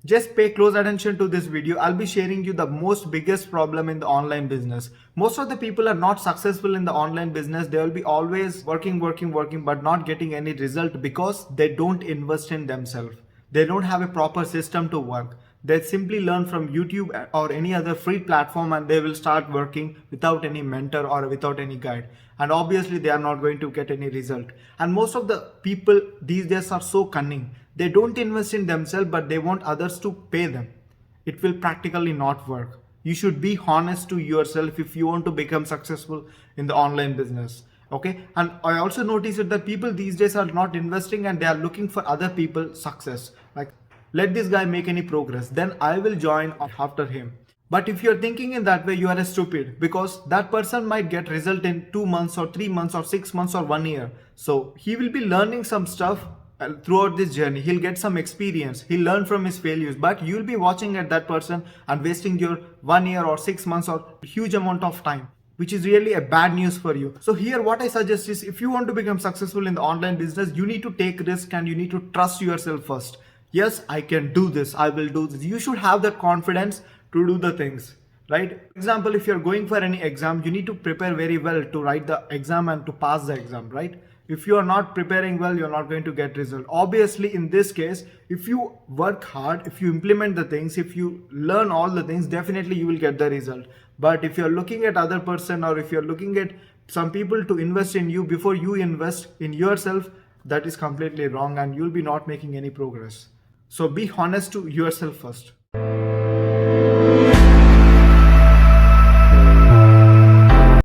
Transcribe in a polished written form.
Just pay close attention to this video. I'll be sharing you the most biggest problem in the online business. Most of the people are not successful in the online business. They will be always working, but not getting any result because they don't invest in themselves. They don't have a proper system to work. They simply learn from YouTube or any other free platform and they will start working without any mentor or without any guide. And obviously they are not going to get any result. And most of the people these days are so cunning. They don't invest in themselves, but they want others to pay them. It will practically not work. You should be honest to yourself if you want to become successful in the online business. Okay. And I also noticed that people these days are not investing and they are looking for other people's success. Like, let this guy make any progress, then I will join after him. But if you're thinking in that way, you are a stupid, because that person might get result in 2 months or 3 months or 6 months or 1 year. So he will be learning some stuff throughout this journey. He'll get some experience. He'll learn from his failures, but you'll be watching at that person and wasting your 1 year or 6 months or huge amount of time, which is really a bad news for you. So here what I suggest is, if you want to become successful in the online business, you need to take risk and you need to trust yourself first. Yes, I can do this. I will do this. You should have that confidence to do the things, right? For example, if you're going for any exam, you need to prepare very well to write the exam and to pass the exam, right? If you are not preparing well, you're not going to get result. Obviously, in this case, if you work hard, if you implement the things, if you learn all the things, definitely you will get the result. But if you're looking at other person, or if you're looking at some people to invest in you before you invest in yourself, that is completely wrong and you'll be not making any progress. So be honest to yourself first.